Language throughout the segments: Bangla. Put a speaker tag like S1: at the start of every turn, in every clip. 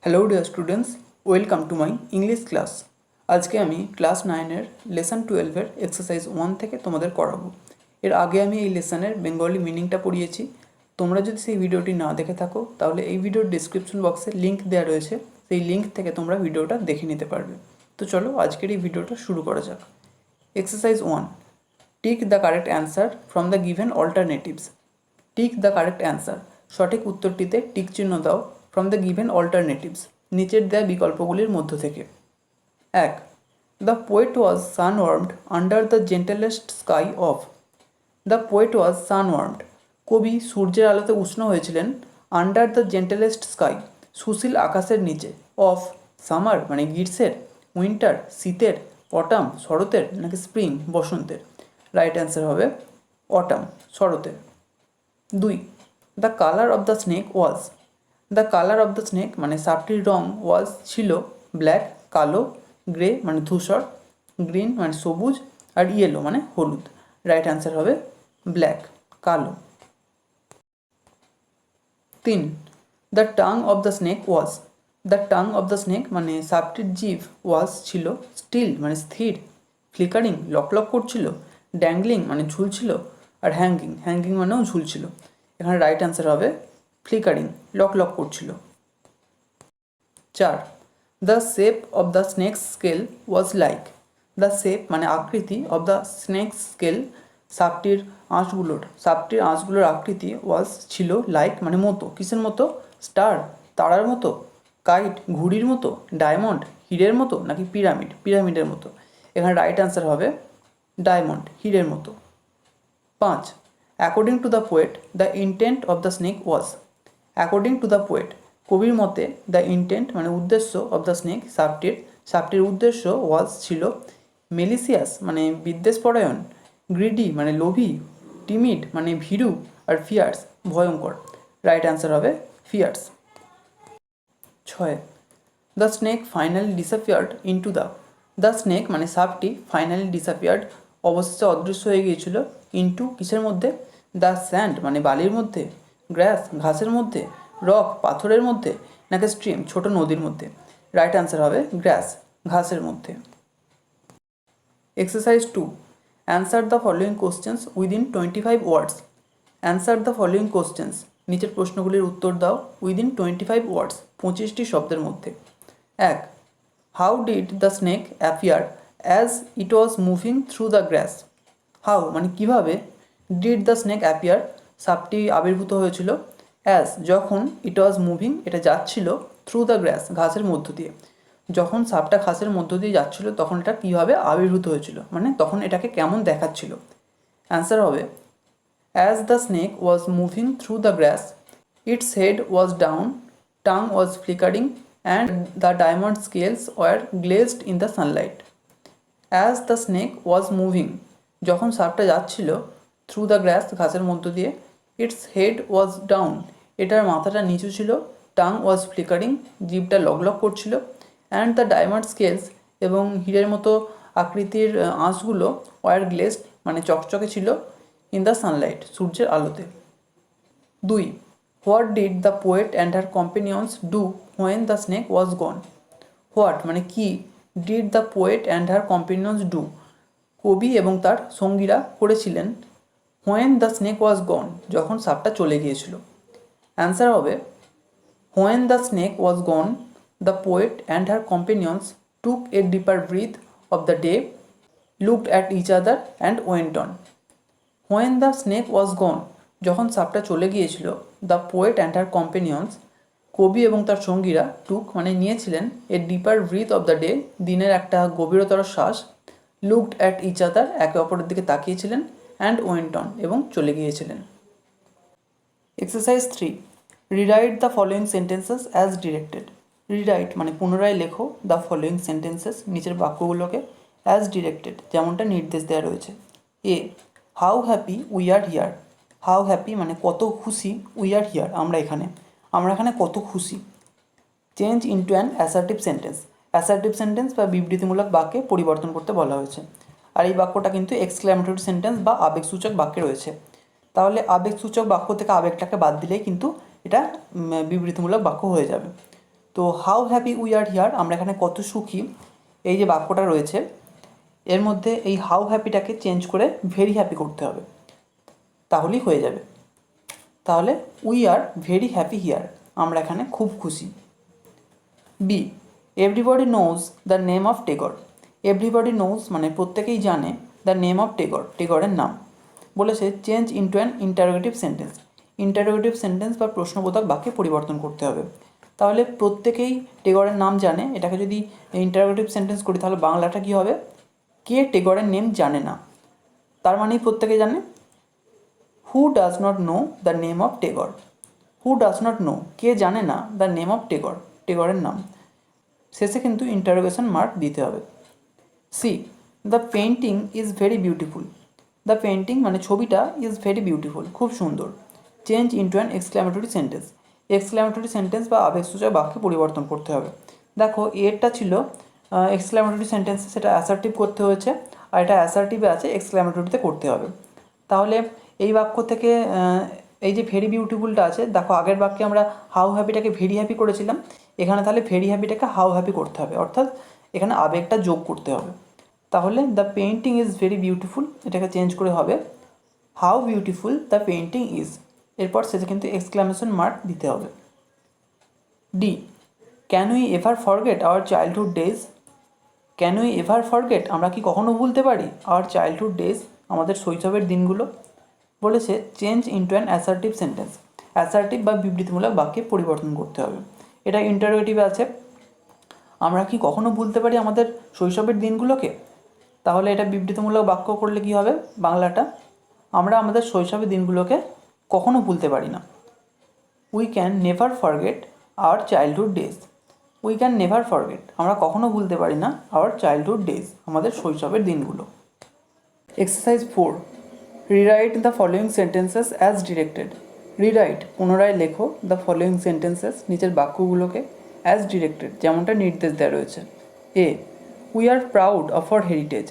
S1: Hello dear students, welcome to my English class. আজকে আমি ক্লাস 9-এর লেসন 12-এর এক্সারসাইজ 1 থেকে তোমাদের করাবো। এর আগে আমি এই লেসনের বেঙ্গলি মিনিংটা পড়িয়েছি। তোমরা যদি সেই ভিডিওটি না দেখে থাকো তাহলে এই ভিডিওর ডিসক্রিপশন বক্সে লিঙ্ক দেওয়া রয়েছে, সেই লিঙ্ক থেকে তোমরা ভিডিওটা দেখে নিতে পারবে। তো চলো আজকের এই ভিডিওটা শুরু করা যাক। Exercise 1, tick the correct answer from the given alternatives. Tick the correct answer, সঠিক উত্তরটিতে টিক চিহ্ন দাও। ফ্রম দ্য গিভেন অল্টারনেটিভস, নিচের দেয়া বিকল্পগুলির মধ্য থেকে। 1. The poet was sunwarmed under the gentlest sky of. The poet was sunwarmed, কবি সূর্যের আলোতে উষ্ণ হয়েছিলেন। আন্ডার দ্য জেন্টেলেস্ট স্কাই, সুশীল আকাশের নিচে। অফ, সামার মানে গ্রীষ্মের। উইন্টার, শীতের। অটাম, শরতের নাকি স্প্রিং, বসন্তের। রাইট অ্যান্সার হবে অটাম, শরতের। 2. The colour of the snake was. The colour of the snake মানে সাপটির রং, ওয়াজ ছিল, ব্ল্যাক কালো, গ্রে মানে ধূসর, গ্রিন মানে সবুজ, আর ইয়েলো মানে হলুদ। রাইট অ্যান্সার হবে ব্ল্যাক, কালো। 3. The tongue of the snake was. The tongue of the snake মানে সাপটির জিভ, ওয়াজ ছিল, স্টিল মানে স্থির, ফ্লিকারিং লক করছিল, ড্যাংলিং মানে ঝুলছিল, আর হ্যাঙ্গিং, হ্যাঙ্গিং মানেও ঝুলছিল। এখানে রাইট অ্যান্সার হবে ফ্লিকারিং, লক করছিল। 4. The shape of the snake's scale was like. The shape মানে আকৃতি, অফ দ্য স্নেকস স্কেল সাপটির আঁশগুলোর আকৃতি, ওয়াজ ছিল, লাইক মানে মতো, কিসের মতো? স্টার, তারার মতো, কাইট ঘুড়ির মতো, ডায়মন্ড হীরের মতো, নাকি পিরামিডের মতো। এখানে রাইট অ্যান্সার হবে ডায়মন্ড, হীরের মতো। 5. According to the poet the intent of the snake was. According to the poet, কবির মতে, দ্য ইন্টেন্ট মানে উদ্দেশ্য, অফ দ্য স্নেক সাপটির উদ্দেশ্য, ওয়াজ ছিল, মেলিসিয়াস মানে বিদ্বেষপরায়ণ, গ্রিডি মানে লোভী, টিমিড মানে ভীরু, আর ফিয়ার্স ভয়ঙ্কর। রাইট অ্যান্সার হবে fierce. 6. The snake finally disappeared into the snake মানে সাপটি ফাইনালি ডিসঅ্যাপিয়ার্ড অবশেষে অদৃশ্য হয়ে গিয়েছিল, ইনটু কিসের মধ্যে? দ্য স্যান্ড মানে বালির মধ্যে, গ্রাস ঘাসের মধ্যে, রক পাথরের মধ্যে, নাকি স্ট্রিম ছোট নদীর মধ্যে। রাইট অ্যান্সার হবে গ্রাস, ঘাসের মধ্যে। Exercise 2, answer the following questions within 25 words. Answer the following questions, নিচের প্রশ্নগুলির উত্তর দাও উইদিন 25 ওয়ার্ডস, 25টি শব্দের মধ্যে। 1. How did the snake appear as it was moving through the glass. How মানে কীভাবে, ডিড দ্য স্নেক অ্যাপিয়ার সাপটি আবির্ভূত হয়েছিল, অ্যাজ যখন, ইট ওয়াজ মুভিং এটা যাচ্ছিল, থ্রু দ্য গ্রাস ঘাসের মধ্য দিয়ে। যখন সাপটা ঘাসের মধ্য দিয়ে যাচ্ছিল তখন এটা কীভাবে আবির্ভূত হয়েছিল, মানে তখন এটাকে কেমন দেখাচ্ছিল। অ্যান্সার হবে as the snake was moving through the grass its head was down, tongue was flickering, and the diamond scales were glazed in the sunlight. As the snake was moving, যখন সাপটা যাচ্ছিল, থ্রু দ্য গ্রাস ঘাসের মধ্য দিয়ে, ইটস হেড ওয়াজ ডাউন এটার মাথাটা নিচু ছিল, টাং ওয়াজ ফ্লিকারিং জিভটা লক করছিল, অ্যান্ড দ্য ডায়মন্ড স্কেলস এবং হীরের মতো আকৃতির আঁশগুলো, ওয়ার গ্লেজড মানে চকচকে ছিল, ইন দ্য সানলাইট সূর্যের আলোতে। 2. What did the poet and her companions do when the snake was gone. What মানে কি, did the poet and her companions do কবি এবং তার সঙ্গীরা করেছিলেন, when the snake was gone যখন সাপটা চলে গিয়েছিল। অ্যান্সার হবে when the snake was gone the poet and her companions took a deeper breath of the day, looked at each other and went on. When the snake was gone যখন সাপটা চলে গিয়েছিল, the poet and her companions কবি এবং তার সঙ্গীরা, টুক মানে নিয়েছিলেন, এ deeper breath of the day দিনের একটা গভীরতর শ্বাস, লুকড অ্যাট ইচ আদার একে অপরের দিকে তাকিয়েছিলেন, অ্যান্ড ওয়েন্ট অন এবং চলে গিয়েছিলেন। Exercise 3, rewrite the following sentences as directed. Rewrite মানে পুনরায় লেখো, দ্য ফলোয়িং সেন্টেন্সেস নিচের বাক্যগুলোকে, অ্যাজ ডিরেক্টেড যেমনটা নির্দেশ দেওয়া রয়েছে। A, how happy we are here. How happy মানে কত খুশি, উই আর হিয়ার আমরা এখানে কত খুশি। Change into an assertive sentence বা বিবৃতিমূলক বাক্যে পরিবর্তন করতে বলা হয়েছে। আর এই বাক্যটা কিন্তু এক্সক্লামেটরি সেন্টেন্স বা আবেগসূচক বাক্যে রয়েছে। তাহলে আবেগসূচক বাক্য থেকে আবেগটাকে বাদ দিলেই কিন্তু এটা বিবৃতিমূলক বাক্য হয়ে যাবে। তো how happy we are here, আমরা এখানে কত সুখী, এই যে বাক্যটা রয়েছে এর মধ্যে এই হাউ হ্যাপিটাকে চেঞ্জ করে ভেরি হ্যাপি করতে হবে, তাহলেই হয়ে যাবে। তাহলে we are very happy here, আমরা এখানে খুব খুশি। B, everybody knows the name of Tagore. Everybody knows মানে প্রত্যেকেই জানে দ্য নেম অফ টেগর, টেগরের নাম। বলেছে change into an interrogative sentence. Interrogative sentence বা প্রশ্নবোধক বাক্যে পরিবর্তন করতে হবে। তাহলে প্রত্যেকেই টেগরের নাম জানে, এটাকে যদি ইন্টারোগেটিভ সেন্টেন্স করি তাহলে বাংলাটা কী হবে, কে টেগরের নেম জানে না, তার মানেই প্রত্যেকে জানে। Who does not know the name of Tagore. Who does not know, কে জানে না দ্য নেম অফ টেগর, টেগরের নাম। শেষে কিন্তু ইন্টারোগেশন মার্ক দিতে হবে। C, the painting is very beautiful. The painting মানে ছবিটা ইজ ভেরি বিউটিফুল, খুব সুন্দর। Change into an exclamatory sentence. Exclamatory sentence বা আবেগসূচক বাক্যে পরিবর্তন করতে হবে। দেখো এরটা ছিল এক্সক্লামেটরি সেন্টেন্সে, সেটা অ্যাসার্টিভ করতে হয়েছে, আর এটা অ্যাসার্টিভে আছে এক্সক্লামেটরিতে করতে হবে। তাহলে এই বাক্য থেকে এই যে ভেরি বিউটিফুলটা আছে, দেখো আগের বাক্যে আমরা হাউ হ্যাপিটাকে ভেরি হ্যাপি করেছিলাম, এখানে তাহলে ভেরি হ্যাপিটাকে হাউ হ্যাপি করতে হবে, অর্থাৎ এখানে আবেগটা যোগ করতে হবে। তাহলে the painting is very beautiful, এটাকে চেঞ্জ করে হবে how beautiful the painting is. এরপর সেটা কিন্তু এক্সক্লামেশন মার্ক দিতে হবে। D, can we ever forget our childhood days. Can we ever forget, আমরা কি কখনো ভুলতে পারি আওয়ার চাইল্ডহুড ডেজ, আমাদের শৈশবের দিনগুলো। বলেছে change into an assertive sentence. Assertive বা বিবৃতিমূলক বাক্যে পরিবর্তন করতে হবে। এটা ইন্টারোগেটিভে আছে, আমরা কি কখনো ভুলতে পারি আমাদের শৈশবের দিনগুলোকে। তাহলে এটা বিবৃতিমূলক বাক্য করলে কি হবে বাংলাটা, আমরা আমাদের শৈশবের দিনগুলোকে কখনো ভুলতে পারি না। We can never forget our childhood days. We can never forget, আমরা কখনো ভুলতে পারি না আওয়ার চাইল্ডহুড ডেজ, আমাদের শৈশবের দিনগুলো। Exercise 4, rewrite the following sentences as directed. Rewrite, পুনরায় লেখো দ্য ফলোয়িং সেন্টেন্সেস, নিচের বাক্যগুলোকে অ্যাজ ডিরেক্টেড, যেমনটা নির্দেশ দেওয়া রয়েছে। A, we are proud of our heritage.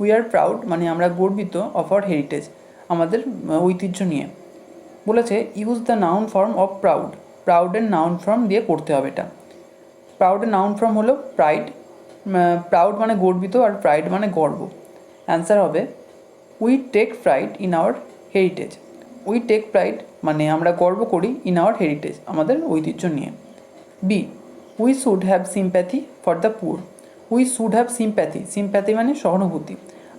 S1: We are proud মানে আমরা গর্বিত অফ আওয়ার হেরিটেজ, আমাদের ঐতিহ্য নিয়ে। বলেছে use the noun form of proud. প্রাউডের নাউন ফর্ম দিয়ে করতে হবে এটা। প্রাউডের নাউন ফর্ম হলো প্রাইড। প্রাউড মানে গর্বিত আর প্রাইড মানে গর্ব। অ্যান্সার হবে we take pride in our heritage. We take pride মানে আমরা গর্ব করি ইন আওয়ার হেরিটেজ, আমাদের ঐতিহ্য নিয়ে। B, we should have sympathy for the poor. We should have sympathy, sympathy মানে সহানুভূতি,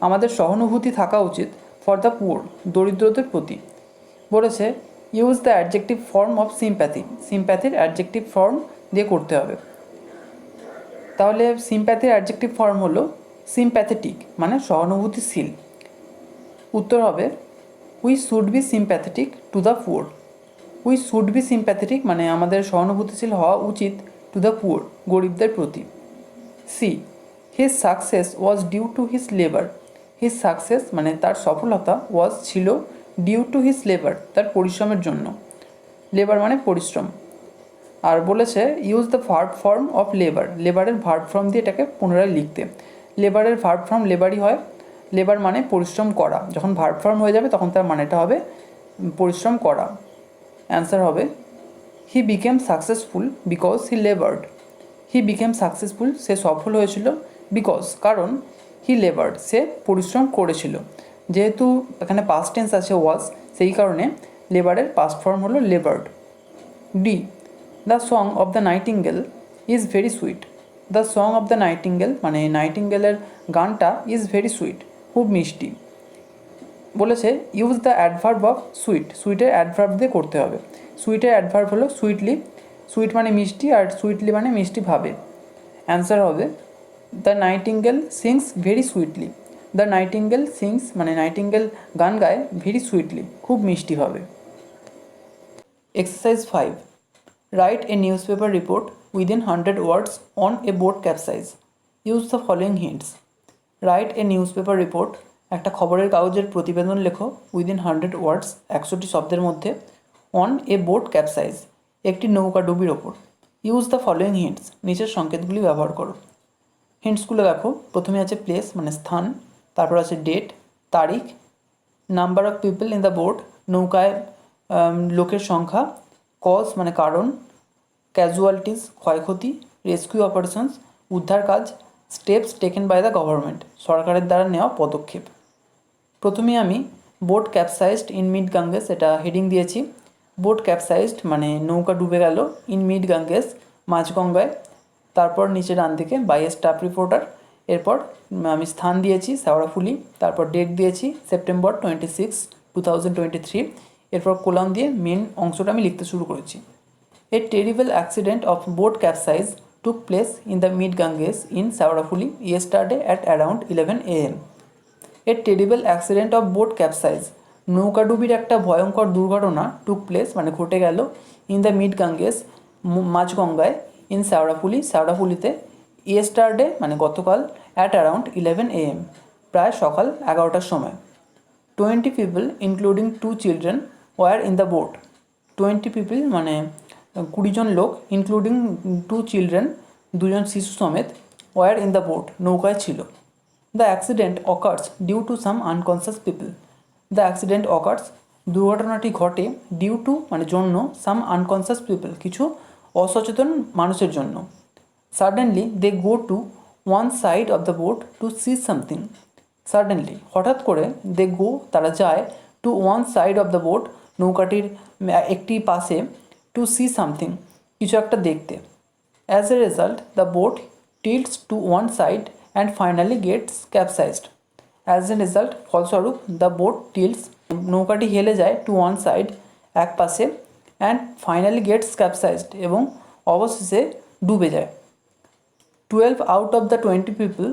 S1: আমাদের সহানুভূতি থাকা উচিত ফর দ্য পুর, দরিদ্রদের প্রতি। বলেছে use the adjective form of sympathy. সিম্প্যাথির অ্যাডজেক্টিভ ফর্ম দিয়ে করতে হবে। তাহলে সিম্প্যাথির অ্যাডজেক্টিভ ফর্ম হলো সিম্প্যাথেটিক মানে সহানুভূতিশীল। উত্তর হবে we should be sympathetic to the poor. We should be sympathetic মানে আমাদের সহানুভূতিশীল হওয়া উচিত টু দ্য পুর, গরিবদের প্রতি। C, his success was due to his labour. His success মানে তার সফলতা, ওয়াজ ছিল, ডিউ টু হিজ লেবার তার পরিশ্রমের জন্য। লেবার মানে পরিশ্রম। আর বলেছে use the verb form of labour. লেবারের ভার্ব ফর্ম দিয়ে এটাকে পুনরায় লিখতে। লেবারের ভার্ব ফর্ম লেবারই হয়। লেবার মানে পরিশ্রম করা, যখন ভার্ব ফর্ম হয়ে যাবে তখন তার মানেটা হবে পরিশ্রম করা। অ্যান্সার হবে he became successful because he laboured. He became successful, সে সফল হয়েছিল, বিকজ কারণ, হি লেবার্ড সে পরিশ্রম করেছিল। যেহেতু এখানে পাস্ট টেন্স আছে ওয়াজ, সেই কারণে লেবারের পাস্ট ফর্ম হলো laboured. D, the song of the nightingale is very sweet. The song of the nightingale মানে নাইটিঙ্গেলের গানটা ইজ ভেরি সুইট, খুব মিষ্টি। বলেছে use the adverb of sweet. সুইটের অ্যাডভার্ব দিয়ে করতে হবে। সুইটের অ্যাডভার্ব হলো সুইটলি। সুইট মানে মিষ্টি আর সুইটলি মানে মিষ্টি ভাবে। অ্যান্সার হবে the nightingale sings very sweetly. The nightingale sings মানে নাইটিঙ্গেল গান গায় ভেরি সুইটলি, খুব মিষ্টিভাবে। Exercise 5, write a news paper report within 100 words on a boat capsize. Use the following hints. Write a news paper report, একটা খবরের কাগজের প্রতিবেদন লেখো উইদিন 100 ওয়ার্ডস 100টি শব্দের মধ্যে, অন এ বোট ক্যাপসাইজ একটি নৌকা ডুবির ওপর। ইউজ দ্য ফলোয়িং হিন্টস, নিচের সংকেতগুলি ব্যবহার করো। হিন্টসগুলো দেখো, প্রথমে আছে প্লেস মানে স্থান, তারপর আছে ডেট তারিখ, number of people in the boat নৌকায় লোকের সংখ্যা, কজ মানে কারণ, ক্যাজুয়ালিটিস ক্ষয়ক্ষতি, রেস্কিউ অপারেশনস উদ্ধার কাজ, steps taken by the government সরকারের দ্বারা নেওয়া পদক্ষেপ। প্রথমে আমি boat capsized in mid Ganges এটা হেডিং দিয়েছি। বোট ক্যাপসাইজড মানে নৌকা ডুবে গেল ইন মিড গাঙ্গেস মাঝগঙ্গায়। তারপর নিচে ডান দিকে বাই এ স্টাফ রিপোর্টার। এরপর আমি স্থান দিয়েছি শেওড়াফুলি, তারপর ডেট দিয়েছি সেপ্টেম্বর 26, 2023। এরপর কোলাম দিয়ে মেন অংশটা আমি লিখতে শুরু করেছি। A terrible accident of boat capsize took place in the mid-Ganges in Saurafuli yesterday at around 11 a.m. A terrible accident of boat capsize নৌকাডুবির একটা ভয়ঙ্কর দুর্ঘটনা টুক প্লেস মানে ঘটে গেল ইন দ্য মিড গাঙ্গেস মাঝগঙ্গায় ইন শেওড়াফুলিতে ইয়েস্টারডে মানে গতকাল অ্যাট অ্যারাউন্ড 11 a.m. প্রায় সকাল 11টার সময়। 20 people including 2 children were in the boat. 20 people মানে 20 জন লোক ইনক্লুডিং 2 চিলড্রেন 2 জন শিশু সমেত ওয়ার ইন দ্য বোট নৌকায় ছিল। The accident occurs due to some unconscious people. The accident occurs দুর্ঘটনাটি ঘটে ডিউ টু মানে জন্য সাম আনকনসিয়াস পিপল কিছু অসচেতন মানুষের জন্য। Suddenly they go to one side of the boat to see something. Suddenly হঠাৎ করে দে গো তারা যায় to one side of the boat নৌকাটির একটি পাশে টু সি সামথিং কিছু একটা দেখতে। As a result the boat tilts to one side and finally gets capsized. As a result ফলস্বরূপ দ্য বোট টিল্টস নৌকাটি হেলে যায় টু ওয়ান সাইড এক পাশে অ্যান্ড ফাইনালি গেটস ক্যাপসাইজড এবং অবশেষে ডুবে যায়। 12 out of the 20 people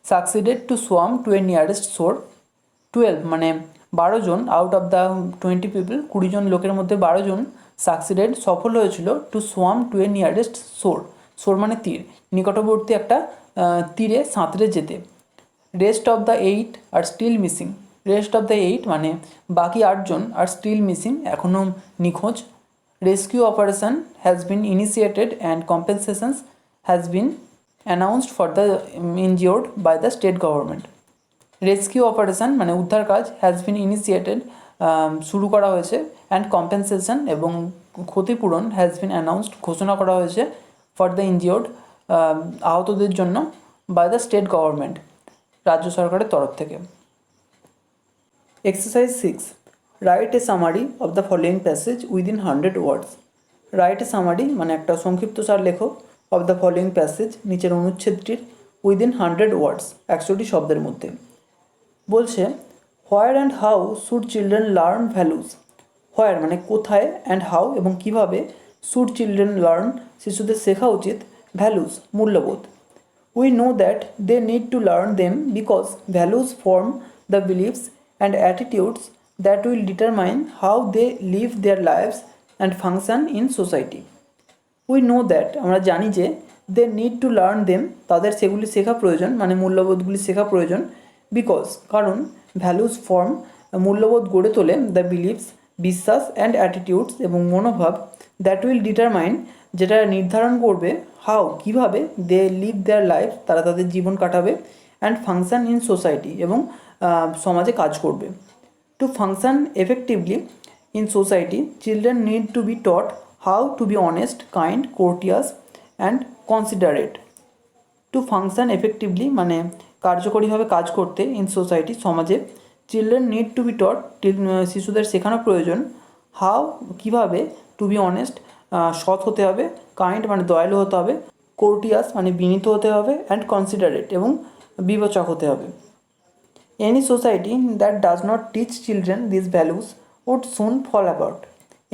S1: succeeded to swim to a nearest shore. 12 মানে 12 জন আউট অফ দ্য 20 পিপল 20 জন লোকের মধ্যে 12 জন সাকসিডেড সফল হয়েছিল to swam to a nearest shore. Shore মানে তীর, নিকটবর্তী একটা তীরে সাঁতরে যেতে। রেস্ট অফ দ্য 8 আর still missing. Rest of the 8 মানে বাকি 8 জন আর স্টিল মিসিং এখনও নিখোঁজ। Rescue operation has been initiated and compensations has been announced for the injured by the state government. Rescue operation মানে উদ্ধার কাজ হ্যাজ বিন ইনিশিয়েটেড শুরু করা হয়েছে অ্যান্ড কম্পেনসেশন এবং ক্ষতিপূরণ হ্যাজ বিন অ্যানাউন্সড ঘোষণা করা হয়েছে ফর দ্য ইনজিওর্ড আহতদের জন্য বাই দ্য স্টেট গভর্নমেন্ট রাজ্য সরকারের তরফ থেকে। Exercise 6 write a summary of the following passage within 100 words. Write a summary মানে একটা সংক্ষিপ্তসার লেখো অফ দ্য ফলোয়িং প্যাসেজ নিচের অনুচ্ছেদটির উইদিন 100 ওয়ার্ডস 100টি শব্দের মধ্যে। বলছে where and how should children learn values. Where মানে কোথায় অ্যান্ড হাউ এবং কীভাবে শুড চিলড্রেন লার্ন শিশুদের শেখা উচিত ভ্যালুস মূল্যবোধ। We know that they need to learn them because values form the beliefs and attitudes that will determine how they live their lives and function in society. We know that আমরা জানি যে they need to learn them তাদের সেগুলি শেখা প্রয়োজন মানে মূল্যবোধগুলি শেখা প্রয়োজন। বিকজ কারণ ভ্যালুস ফর্ম মূল্যবোধ গড়ে তোলে দ্য বিলিভস বিশ্বাস অ্যান্ড অ্যাটিটিউডস এবং মনোভাব দ্যাট উইল ডিটারমাইন যেটা নির্ধারণ করবে হাউ কীভাবে দে লিভ দেয়ার লাইফ তারা তাদের জীবন কাটাবে অ্যান্ড ফাংশন ইন সোসাইটি এবং সমাজে কাজ করবে। To function effectively in society children need to be taught how to be honest, kind, courteous and considerate. To function effectively মানে কার্যকরীভাবে কাজ করতে ইন সোসাইটি সমাজে চিলড্রেন নিড টু বি টট শিশুদের শেখানো প্রয়োজন হাউ কীভাবে টু বি অনেস্ট সৎ হতে হবে, কাইন্ড মানে দয়ালু হতে হবে, কোর্টিয়াস মানে বিনীত হতে হবে অ্যান্ড কনসিডারেট এবং বিবেচক হতে হবে। Any society that does not teach children this values would soon fall about.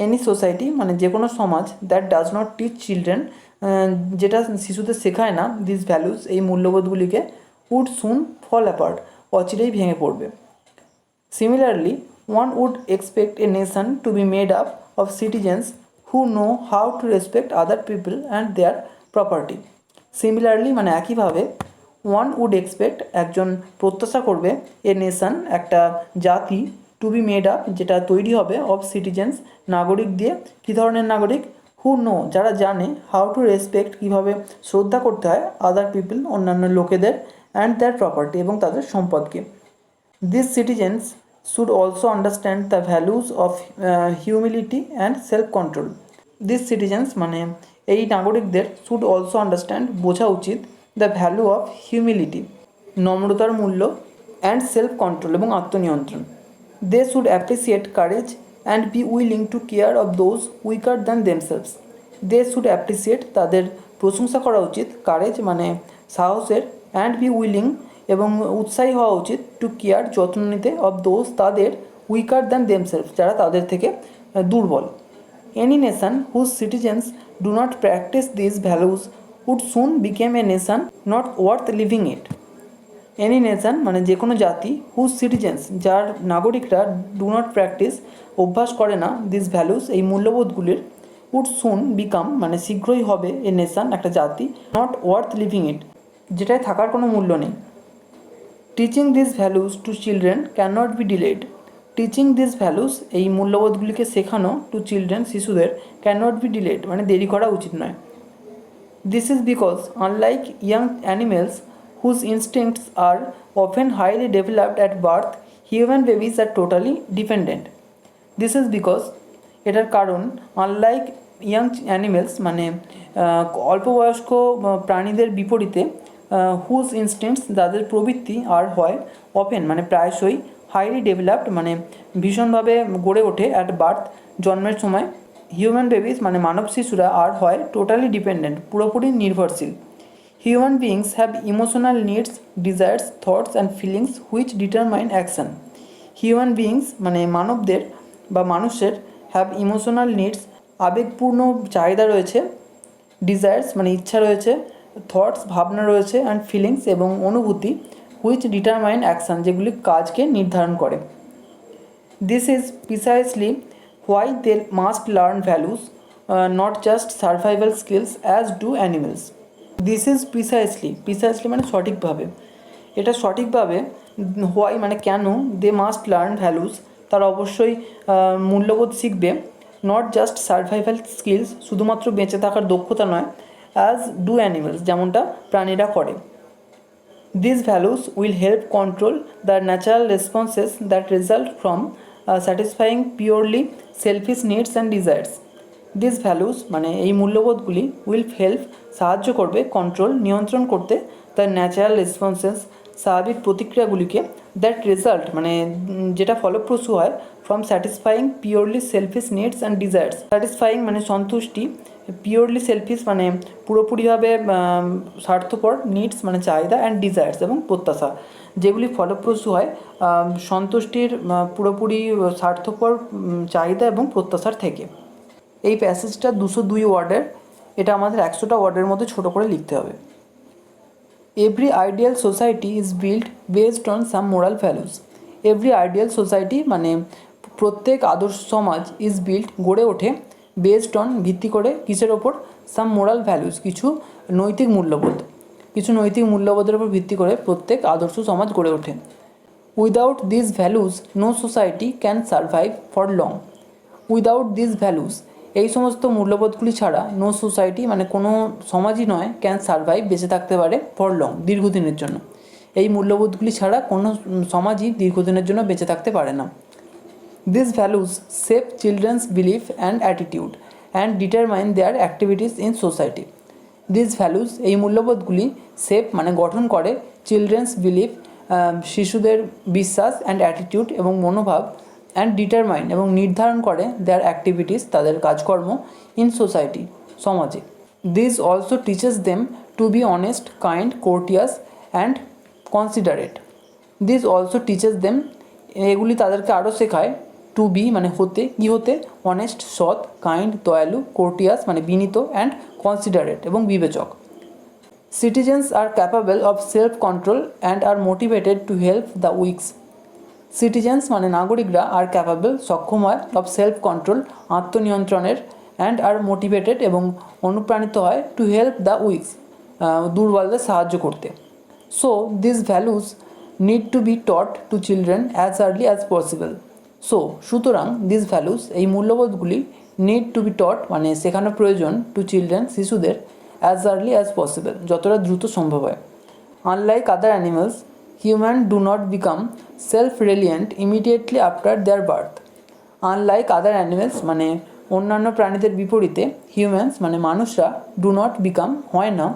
S1: Any society মানে যে কোনো সমাজ that does not teach children যেটা শিশুদের শেখায় না দিস ভ্যালুস এই মূল্যবোধগুলিকে উড সুন ফল অ্যাপার্ট অচিরেই ভেঙে পড়বে। Similarly one would expect a nation to be made up of citizens who know how to respect other people and their property. Similarly মানে একইভাবে ওয়ান উড এক্সপেক্ট একজন প্রত্যাশা করবে এ নেশন একটা জাতি টু বি মেড আপ যেটা তৈরি হবে অফ সিটিজেন্স নাগরিক দিয়ে। কী ধরনের নাগরিক? হু নো যারা জানে, হাউ টু রেসপেক্ট কীভাবে শ্রদ্ধা করতে হয়, আদার পিপল অন্যান্য লোকেদের, অ্যান্ড দেয়ার প্রপার্টি এবং তাদের সম্পদকে। This citizens should also understand the values of humility and self control. This citizens মানে এই নাগরিকদের শুড অলসো আন্ডারস্ট্যান্ড, বোঝা উচিত, দ্য ভ্যালু অফ হিউমিলিটি, নম্রতার মূল্য, অ্যান্ড সেলফ কন্ট্রোল এবং আত্মনিয়ন্ত্রণ। They should appreciate courage and be willing to care of those weaker than themselves. They should appreciate, তাদের প্রশংসা করা উচিত, কারেজ মানে সাহসের, অ্যান্ড বি উইলিং এবং উৎসাহী হওয়া উচিত, টু কেয়ার যত্ন নিতে, অফ দোজ তাদের, উইকার দ্যান দেমসেলভস যারা তাদের থেকে দুর্বল। Any nation whose citizens do not practice these values would soon become a nation not worth living it. Any nation মানে যে কোনো জাতি, whose citizens যার নাগরিকরা do not practice অভ্যাস করে না, these values এই মূল্যবোধগুলির, would soon become মানে শীঘ্রই হবে a nation একটা জাতি, not worth living it যেটায় থাকার কোনো মূল্য নেই। Teaching this values to children can not be delayed. Teaching this values এই মূল্যবোধগুলিকে শেখানো টু চিলড্রেন শিশুদের ক্যান নট বি ডিলেড মানে দেরি করা উচিত নয়। This is because unlike young animals whose instincts are often highly developed at birth, human babies are totally dependent. This is because এটার কারণ আনলাইক ইয়াং অ্যানিমেলস মানে অল্পবয়স্ক প্রাণীদের বিপরীতে, হুজ ইনস্টিংক্টস যাদের প্রবৃত্তি আর হয়, অফেন মানে প্রায়শই, হাইলি ডেভেলপড মানে ভীষণভাবে গড়ে ওঠে, অ্যাট বার্থ জন্মের সময়, হিউম্যান বেবিস মানে মানব শিশুরা আর হয় টোটালি ডিপেন্ডেন্ট পুরোপুরি নির্ভরশীল। Human beings have emotional needs, desires, thoughts and feelings which determine action. Human beings মানে মানবদের বা মানুষের, হ্যাভ ইমোশনাল নিডস আবেগপূর্ণ চাহিদা রয়েছে, ডিজায়ার্স মানে ইচ্ছা রয়েছে, থটস ভাবনা রয়েছে, অ্যান্ড ফিলিংস এবং অনুভূতি, হুইচ ডিটারমাইন অ্যাকশান যেগুলি কাজকে নির্ধারণ করে। This is precisely why they must learn values, not just survival skills as do animals. This is precisely মানে সঠিকভাবে, এটা সঠিকভাবে, হোয়াই মানে কেন, দে মাস্ট লার্ন ভ্যালুস তারা অবশ্যই মূল্যবোধ শিখবে, নট জাস্ট সার্ভাইভাল স্কিলস শুধুমাত্র বেঁচে থাকার দক্ষতা নয়, অ্যাজ ডু অ্যানিমেলস যেমনটা প্রাণীরা করে। These values will help control the natural responses that result from satisfying purely selfish needs and desires. These values মানে এই মূল্যবোধগুলি will help সাহায্য করবে, কন্ট্রোল নিয়ন্ত্রণ করতে, the natural responses স্বাভাবিক প্রতিক্রিয়াগুলিকে, দ্যাট রেজাল্ট মানে যেটা ফলপ্রসূ হয়, from satisfying purely selfish needs and desires. Satisfying মানে সন্তুষ্টি, পিওরলি সেলফিশ মানে পুরোপুরিভাবে স্বার্থপর, নিডস মানে চাহিদা, অ্যান্ড ডিজায়ার্স এবং প্রত্যাশা যেগুলি ফলপ্রসূ হয় সন্তুষ্টির পুরোপুরি স্বার্থপর চাহিদা এবং প্রত্যাশার থেকে। এই প্যাসেজটা 202 ওয়ার্ডের, এটা আমাদের 100টা ওয়ার্ডের মধ্যে ছোটো করে লিখতে হবে। Every ideal society is build based on some moral values. Every ideal society মানে প্রত্যেক আদর্শ সমাজ, ইজ বিল্ড গড়ে ওঠে, বেসড অন ভিত্তি করে, কিসের ওপর, সাম মোরাল ভ্যালুস কিছু নৈতিক মূল্যবোধ, কিছু নৈতিক মূল্যবোধের উপর ভিত্তি করে প্রত্যেক আদর্শ সমাজ গড়ে ওঠে। Without this values no society can survive for long. Without this values এই সমস্ত মূল্যবোধগুলি ছাড়া, নো সোসাইটি মানে কোনো সমাজই নয়, ক্যান সার্ভাইভ বেঁচে থাকতে পারে, ফর লং দীর্ঘদিনের জন্য। এই মূল্যবোধগুলি ছাড়া কোনো সমাজই দীর্ঘদিনের জন্য বেঁচে থাকতে পারে না। This values shape children's belief and attitude and determine their activities in society. This values এই মূল্যবোধগুলি শেপ মানে গঠন করে, চিলড্রেন্স বিলিফ শিশুদের বিশ্বাস, অ্যান্ড অ্যাটিটিউড এবং মনোভাব, অ্যান্ড ডিটারমাইন এবং নির্ধারণ করে দেয়ার অ্যাক্টিভিটিস তাদের কাজকর্ম, ইন সোসাইটি সমাজে। This also teaches them to be honest, kind, courteous and considerate. This also teaches them এগুলি তাদেরকে আরও শেখায়, টু বি মানে হতে, কী হতে, অনেস্ট সৎ, কাইন্ড দয়ালু, কোর্টিয়াস মানে বিনীত, অ্যান্ড কনসিডারেট এবং বিবেচক। Citizens are capable of self control and are motivated to help the weaks. Citizens মানে নাগরিকরা, আর ক্যাপাবল সক্ষম হয়, অফ সেলফ কন্ট্রোল আত্মনিয়ন্ত্রণের, অ্যান্ড আর মোটিভেটেড এবং অনুপ্রাণিত হয়, টু হেল্প দ্য উইকস দুর্বলদের সাহায্য করতে। So this values need to be taught to children as early as possible. So সুতরাং দিস ভ্যালুস এই মূল্যবোধগুলি নিড টু বি টট মানে শেখানো প্রয়োজন, টু চিলড্রেন শিশুদের, অ্যাজ আর্লি অ্যাজ পসিবল যতটা দ্রুত সম্ভব হয়। Unlike other animals, human do not become self reliant immediately after their birth. Unlike other animals মানে অন্যান্য প্রাণীদের বিপরীতে হিউম্যানস মানে মানুষরা ডু নট বিকাম হয় না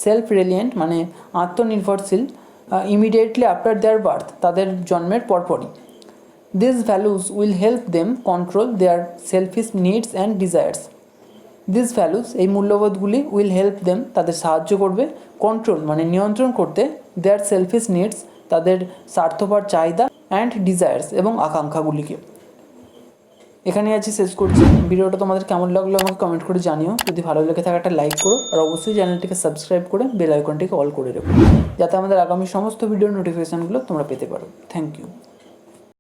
S1: সেলফ রিলিয়েন্ট মানে আত্মনির্ভরশীল ইমিডিয়েটলি আফটার দেয়ার বার্থ তাদের জন্মের পরপরই। This values will help them control their selfish needs and desires. This values এই মূল্যবোধগুলি উইল হেল্প দেম তাদের সাহায্য করবে কন্ট্রোল মানে নিয়ন্ত্রণ করতে দেয়ার সেলফিশ নিডস তাদের স্বার্থপর চাহিদা অ্যান্ড ডিজায়ার্স এবং আকাঙ্ক্ষাগুলিকে। এখানে আছি শেষ করছি। ভিডিওটা তোমাদের কেমন লাগলো আমাকে কমেন্ট করে জানিও। যদি ভালো লেগে থাকে একটা লাইক করো আর অবশ্যই চ্যানেলটিকে সাবস্ক্রাইব করে বেল আইকনটিকে অল করে রেখো যাতে আমাদের আগামী সমস্ত ভিডিওর নোটিফিকেশানগুলো তোমরা পেতে পারো। Thank you.